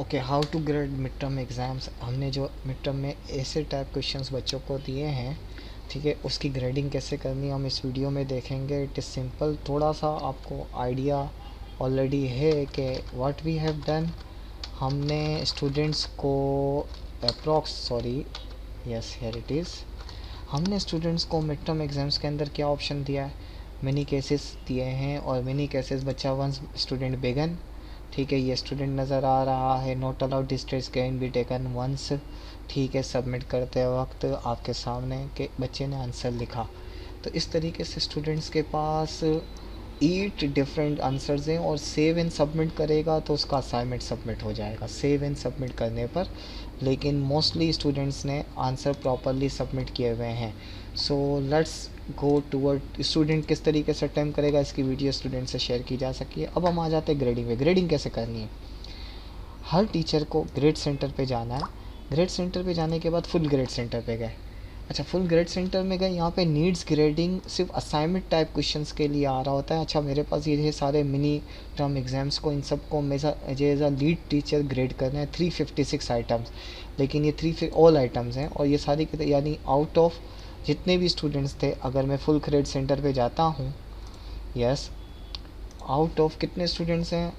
Okay, how to grade mid term exams. हमने जो mid term में ऐसे टाइप क्वेश्चंस बच्चों को दिए हैं, ठीक है, उसकी ग्रेडिंग कैसे करनी है हम इस वीडियो में देखेंगे। It is simple. थोड़ा सा आपको आइडिया ऑलरेडी है कि व्हाट वी हैव डन। हमने स्टूडेंट्स को approx sorry yes here it is, हमने स्टूडेंट्स को मिड टर्म एग्ज़ाम्स के अंदर क्या ऑप्शन दिया है, मिनी केसेस दिए हैं। और मिनी केसेस बच्चा वंस स्टूडेंट बिगन, ठीक है, ये स्टूडेंट नज़र आ रहा है, not allowed distress can be taken once, ठीक है, सबमिट करते वक्त आपके सामने कि बच्चे ने आंसर लिखा। तो इस तरीके से स्टूडेंट्स के पास 8 डिफरेंट आंसर्स हैं और सेव एंड सबमिट करेगा तो उसका असाइनमेंट सबमिट हो जाएगा सेव एंड सबमिट करने पर। लेकिन मोस्टली स्टूडेंट्स ने आंसर प्रॉपरली सबमिट किए हुए हैं। So let's go toward student किस तरीके से अटैम्प्ट करेगा, इसकी वीडियो स्टूडेंट से शेयर की जा सकती है। अब हम आ जाते हैं ग्रेडिंग में। ग्रेडिंग कैसे करनी है, हर टीचर को ग्रेड सेंटर पे जाना है। ग्रेड सेंटर पे जाने के बाद फुल ग्रेड सेंटर पे गए। अच्छा, फुल ग्रेड सेंटर में गए, यहाँ पे नीड्स ग्रेडिंग सिर्फ असाइनमेंट टाइप क्वेश्चंस के लिए आ रहा होता है। अच्छा, मेरे पास ये सारे मिनी टर्म एग्जाम्स को इन सब को मुझे as a lead teacher grade करना है 356 आइटम्स। लेकिन ये ऑल आइटम्स हैं और ये सारी यानी आउट ऑफ जितने भी स्टूडेंट्स थे, अगर मैं फुल ग्रेड सेंटर पे जाता हूँ, यस, आउट ऑफ कितने स्टूडेंट्स हैं,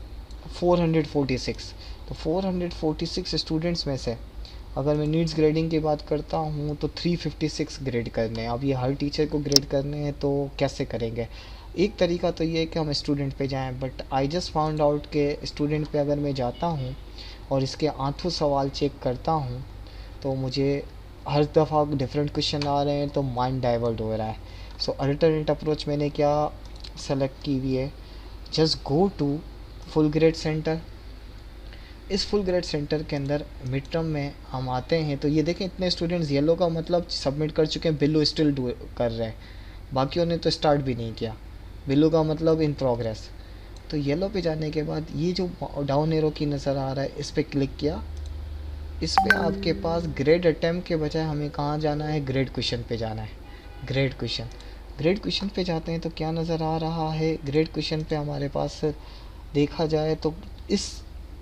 446। तो 446 स्टूडेंट्स में से अगर मैं नीड्स ग्रेडिंग की बात करता हूँ तो 356 ग्रेड करने हैं। अब ये हर टीचर को ग्रेड करने हैं तो कैसे करेंगे। एक तरीका तो ये है कि हम स्टूडेंट पे जाएं, but I just found out के स्टूडेंट पे अगर मैं जाता हूँ और इसके आंथों सवाल चेक करता हूँ तो मुझे हर दफ़ा डिफरेंट क्वेश्चन आ रहे हैं तो माइंड डाइवर्ट हो रहा है। सो अल्टरनेट अप्रोच मैंने क्या सेलेक्ट की हुई है, just go to full grade center. इस फुल ग्रेड सेंटर के अंदर मिड टर्म में हम आते हैं तो ये देखें इतने स्टूडेंट्स, येलो का मतलब सबमिट कर चुके हैं, बिलो स्टिल डू कर रहे हैं, बाकियों ने तो स्टार्ट भी नहीं किया। बिलो का मतलब इन प्रोग्रेस। तो येलो पे जाने के बाद ये जो डाउन एरो की नज़र आ रहा है, इस पर क्लिक किया। इस पे आपके पास ग्रेड अटैम्प्ट के बजाय हमें कहाँ जाना है, ग्रेड क्वेश्चन पे जाना है। ग्रेड क्वेश्चन, ग्रेड क्वेश्चन पे जाते हैं तो क्या नज़र आ रहा है, ग्रेड क्वेश्चन पे हमारे पास देखा जाए तो इस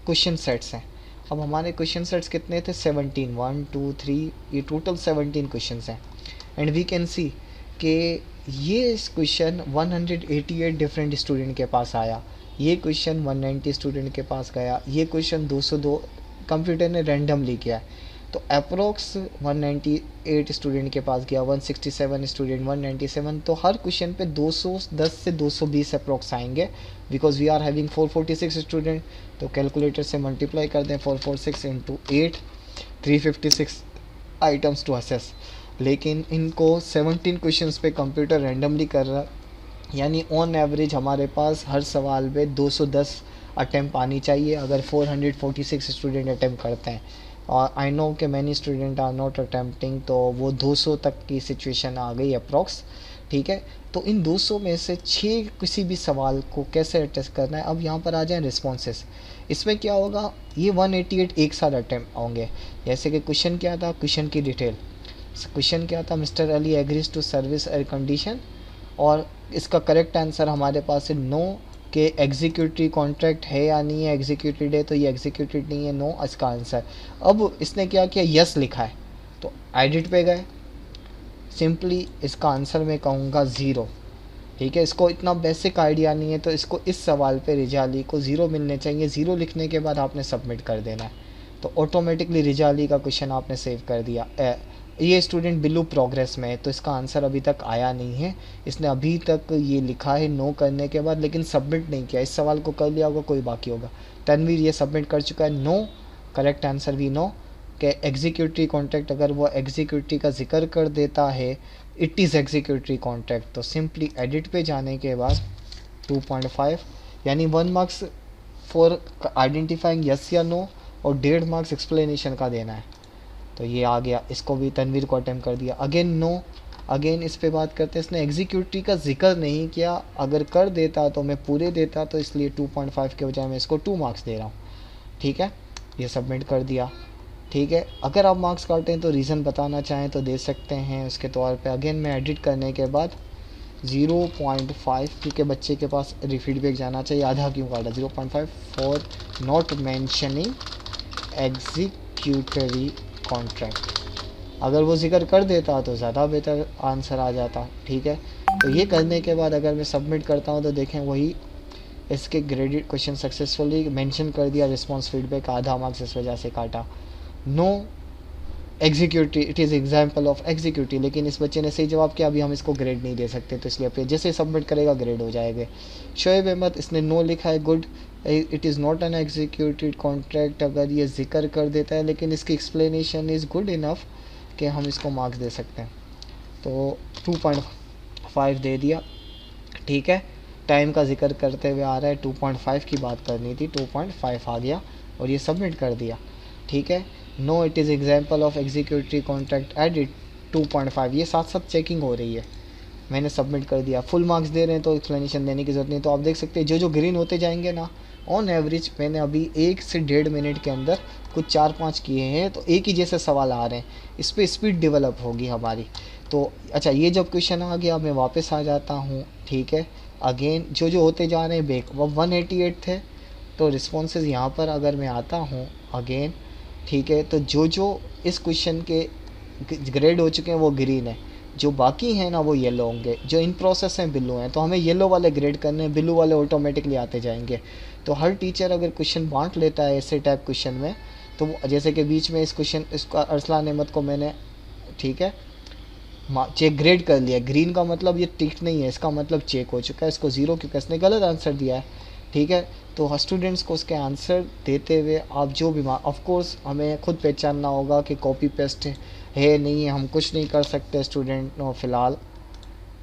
क्वेश्चन सेट्स हैं। अब हमारे क्वेश्चन सेट्स कितने थे, 17, 1 2 3, ये टोटल 17 क्वेश्चन हैं। एंड वी कैन सी कि ये क्वेश्चन 188 डिफरेंट स्टूडेंट के पास आया, ये क्वेश्चन 190 स्टूडेंट के पास गया, ये क्वेश्चन 202 कंप्यूटर ने रैंडमली किया है। तो अप्रोक्स 198 स्टूडेंट के पास गया, 167 स्टूडेंट, 197। तो हर क्वेश्चन पे 210 से 220 अप्रोक्स आएंगे, because we are having 446 student. तो कैलकुलेटर से मल्टीप्लाई कर दें 446 इंटू 8, 356 आइटम्स टू असेस। लेकिन इनको 17 क्वेश्चंस पे कंप्यूटर रैंडमली कर रहा है, यानी ऑन एवरेज हमारे पास हर सवाल पे 210 अटैम्प्ट आनी चाहिए अगर 446 स्टूडेंट अटैम्प्ट करते हैं। और आई नो कि many student are not attempting, तो वो 200 तक की सिचुएशन आ गई अप्रॉक्स, ठीक है। तो इन 200 में से 6 किसी भी सवाल को कैसे अटेस्ट करना है। अब यहाँ पर आ जाए रिस्पॉन्सेस। इसमें क्या होगा, ये 188 एक साथ अटैम्प्ट होंगे। जैसे कि क्वेश्चन क्या था, क्वेश्चन की डिटेल, क्वेश्चन क्या था, mister Ali agrees to service air condition, और इसका करेक्ट आंसर हमारे पास है नो, कि एग्जीक्यूटिव कॉन्ट्रैक्ट है या नहीं है, एग्जीक्यूटेड है तो ये एग्जीक्यूटेड नहीं है, नो इसका आंसर। अब इसने क्या किया, यस लिखा है, तो एडिट पे गए, सिंपली इसका आंसर मैं कहूँगा 0, ठीक है। इसको इतना बेसिक आइडिया नहीं है तो इसको इस सवाल पे रिजाली को 0 मिलने चाहिए। 0 लिखने के बाद आपने सबमिट कर देना है, तो ऑटोमेटिकली रिजाली का क्वेश्चन आपने सेव कर दिया। ये स्टूडेंट बिलो प्रोग्रेस में है तो इसका आंसर अभी तक आया नहीं है। इसने अभी तक ये लिखा है नो करने के बाद, लेकिन सबमिट नहीं किया। इस सवाल को कर लिया होगा, कोई बाकी होगा। तनवीर ये सबमिट कर चुका है, नो, करेक्ट आंसर भी नो। कि एग्जीक्यूटिव कॉन्ट्रैक्ट, अगर वो एग्जीक्यूटिव का जिक्र कर देता है, इट इज़ एग्जीक्यूटिव कॉन्ट्रैक्ट, तो सिंपली एडिट पे जाने के बाद 2.5 यानी 1 मार्क्स फॉर आइडेंटिफाइंग यस या नो और 1.5 मार्क्स एक्सप्लेनेशन का देना है। तो ये आ गया, इसको भी तनवीर को अटेम्प्ट कर दिया, अगेन नो। अगेन इस पे बात करते हैं, इसने एग्जीक्यूटिव का जिक्र नहीं किया, अगर कर देता तो मैं पूरे देता, तो इसलिए 2.5 के बजाय मैं इसको 2 मार्क्स दे रहा हूँ, ठीक है। ये सबमिट कर दिया, ठीक है। अगर आप मार्क्स काटें तो रीज़न बताना चाहें तो दे सकते हैं उसके तौर पे। अगेन मैं एडिट करने के बाद 0.5, क्योंकि बच्चे के पास फीडबैक जाना चाहिए, आधा क्यों काटा, 0.5 for not mentioning executory contract. अगर वो जिक्र कर देता तो ज़्यादा बेहतर आंसर आ जाता। ठीक है, तो ये करने के बाद अगर मैं सबमिट करता हूँ तो देखें वही इसके ग्रेडेड क्वेश्चन सक्सेसफुली मेंशन कर दिया, रिस्पांस फीडबैक आधा मार्क्स इस वजह से काटा। No executive, it is example of executive, लेकिन इस बच्चे ने सही जवाब किया, अभी हम इसको ग्रेड नहीं दे सकते, तो इसलिए पे जैसे सबमिट करेगा ग्रेड हो जाएगा। शोएब अहमद, इसने नो लिखा है, good, it is not an executive contract, अगर ये जिक्र कर देता है लेकिन इसकी एक्सप्लेनेशन इज़ गुड इनफ कि हम इसको मार्क्स दे सकते हैं, तो 2.5 दे दिया। ठीक है, टाइम का जिक्र करते हुए आ रहा है, 2.5 की बात करनी थी, 2.5 आ गया और ये सबमिट कर दिया। ठीक है, no it is example of executive contract edit 2.5, ये साथ साथ चेकिंग हो रही है, मैंने सबमिट कर दिया। फुल मार्क्स दे रहे हैं तो एक्सप्लेनेशन देने की ज़रूरत नहीं। तो आप देख सकते हैं जो जो ग्रीन होते जाएंगे ना, ऑन एवरेज मैंने अभी 1 से 1.5 मिनट के अंदर कुछ 4-5 किए हैं, तो एक ही जैसे सवाल आ रहे हैं, इस पर स्पीड डेवलप होगी हमारी। तो अच्छा, ये जब क्वेश्चन आ गया मैं वापस आ जाता हूँ। ठीक है, अगेन जो जो होते जा रहे हैं बेक, वो 188 थे, तो रिस्पॉन्सेज यहाँ पर अगर मैं आता हूँ अगेन, ठीक है, तो जो जो इस क्वेश्चन के ग्रेड हो चुके हैं वो ग्रीन है, जो बाकी हैं ना वो येलो होंगे, जो इन प्रोसेस हैं ब्लू हैं, तो हमें येलो वाले ग्रेड करने हैं, ब्लू वाले ऑटोमेटिकली आते जाएंगे। तो हर टीचर अगर क्वेश्चन बांट लेता है ऐसे टाइप क्वेश्चन में, तो जैसे कि बीच में इस क्वेश्चन इसका अरसलान अहमद को मैंने, ठीक है, चेक ग्रेड कर लिया, ग्रीन का मतलब ये टिक नहीं है, इसका मतलब चेक हो चुका है, इसको 0 क्योंकि इसने गलत आंसर दिया है। ठीक है, तो स्टूडेंट्स को उसके आंसर देते हुए आप जो भी, ऑफ कोर्स हमें खुद पहचानना होगा कि कॉपी पेस्ट है नहीं है, हम कुछ नहीं कर सकते स्टूडेंट नो फ़िलहाल,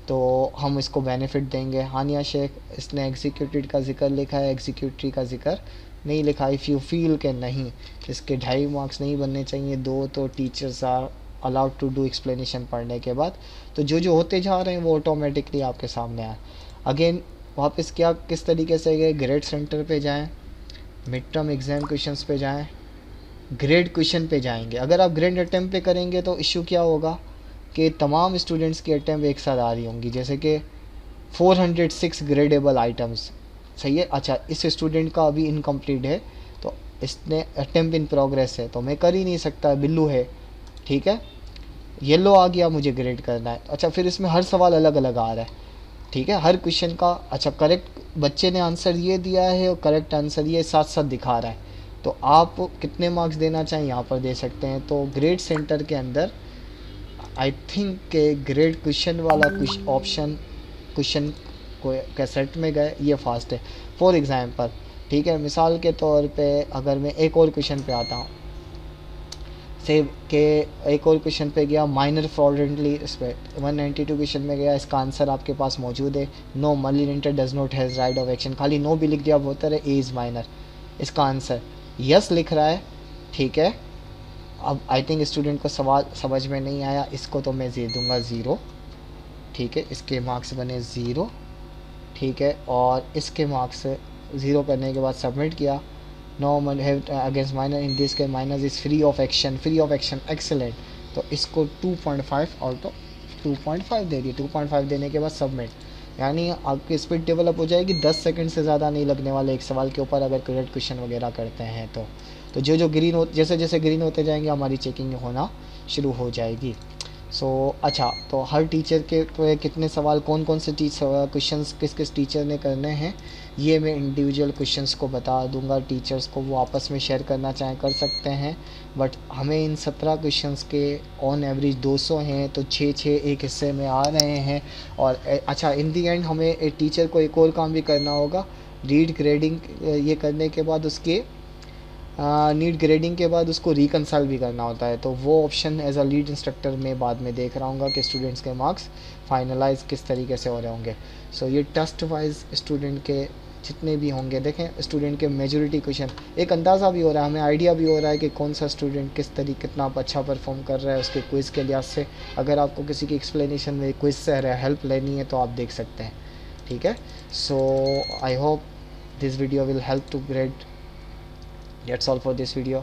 तो हम इसको बेनिफिट देंगे। हानिया शेख, इसने एग्जीक्यूटिव का जिक्र लिखा है, एग्जीक्यूटिव का जिक्र नहीं लिखा। इफ़ यू फील के नहीं, इसके 2.5 मार्क्स नहीं बनने चाहिए, 2, तो teachers are allowed to do explanation पढ़ने के बाद। तो जो जो होते जा रहे हैं वो ऑटोमेटिकली आपके सामने आए। अगेन वापस क्या किस तरीके से गए, ग्रेड सेंटर पे जाएं, मिड टर्म एग्ज़ाम क्वेश्चंस पे जाएं, ग्रेड क्वेश्चन पे जाएंगे। अगर आप ग्रेड अटैम्प्ट पे करेंगे तो इशू क्या होगा कि तमाम स्टूडेंट्स की अटैम्प्ट एक साथ आ रही होंगी, जैसे कि 406 ग्रेडेबल आइटम्स, सही है। अच्छा, इस स्टूडेंट का अभी इनकम्प्लीट है, तो इसने अटैम्प्ट इन प्रोग्रेस है, तो मैं कर ही नहीं सकता, बिल्लू है। ठीक है, येलो आ गया, मुझे ग्रेड करना है। अच्छा, फिर इसमें हर सवाल अलग अलग आ रहा है। ठीक है, हर क्वेश्चन का, अच्छा करेक्ट बच्चे ने आंसर ये दिया है और करेक्ट आंसर ये साथ साथ दिखा रहा है, तो आप कितने मार्क्स देना चाहें यहाँ पर दे सकते हैं। तो ग्रेड सेंटर के अंदर आई थिंक के ग्रेड क्वेश्चन वाला कुछ ऑप्शन क्वेश्चन को कैसेट में गए, ये फास्ट है। फॉर एग्ज़ाम्पल, ठीक है, मिसाल के तौर पे अगर मैं एक और क्वेश्चन पे आता हूँ, सेव के एक और क्वेश्चन पे गया, माइनर फ्रॉडलेंटली, इस पर 192 क्वेश्चन में गया, इसका आंसर आपके पास मौजूद है। नो मलिनेटर does not has right of action, खाली नो भी लिख दिया बेहतर है, ए इज़ माइनर, इसका आंसर यस लिख रहा है। ठीक है, अब आई थिंक स्टूडेंट को सवाल समझ में नहीं आया, इसको तो मैं दे दूंगा 0। ठीक है, इसके मार्क्स बने 0। ठीक है, और इसके मार्क्स 0 करने के बाद सबमिट किया। No have against minor, in this K minor is free of action, free of action, excellent, तो इसको 2.5 आउट ऑफ 2.5 दे दिए। 2.5 देने के बाद सबमिट, यानी आपकी स्पीड डेवलप हो जाएगी, 10 सेकंड से ज़्यादा नहीं लगने वाले एक सवाल के ऊपर अगर करेक्ट क्वेश्चन वगैरह करते हैं तो जो जो ग्रीन हो, जैसे जैसे ग्रीन होते जाएंगे हमारी चेकिंग होना शुरू हो जाएगी। सो अच्छा, तो हर टीचर के पे कितने सवाल, कौन कौन से क्वेश्चंस किस किस टीचर ने करने हैं, ये मैं इंडिविजुअल क्वेश्चंस को बता दूंगा। टीचर्स को वो आपस में शेयर करना चाहें कर सकते हैं, बट हमें इन 17 क्वेश्चंस के ऑन एवरेज 200 हैं, तो 6-6 एक हिस्से में आ रहे हैं। और अच्छा, इन दी एंड हमें एक टीचर को एक और काम भी करना होगा, रीड ग्रेडिंग, ये करने के बाद उसके नीट ग्रेडिंग के बाद उसको रिकंसाइल भी करना होता है, तो वो option as a lead instructor में बाद में देख रहा हूँ कि स्टूडेंट्स के मार्क्स फाइनलाइज किस तरीके से हो रहे होंगे। सो ये टेस्ट वाइज स्टूडेंट के जितने भी होंगे, देखें स्टूडेंट के मेजॉरिटी क्वेश्चन, एक अंदाज़ा भी हो रहा है, हमें आइडिया भी हो रहा है कि कौन सा स्टूडेंट किस तरीके कितना अच्छा परफॉर्म कर रहा है उसके क्विज़ के लिहाज से। अगर आपको किसी की एक्सप्लेनेशन में क्विज़ से हेल्प लेनी है तो आप देख सकते हैं। ठीक है, so I hope this video will help to grade. That's all for this video.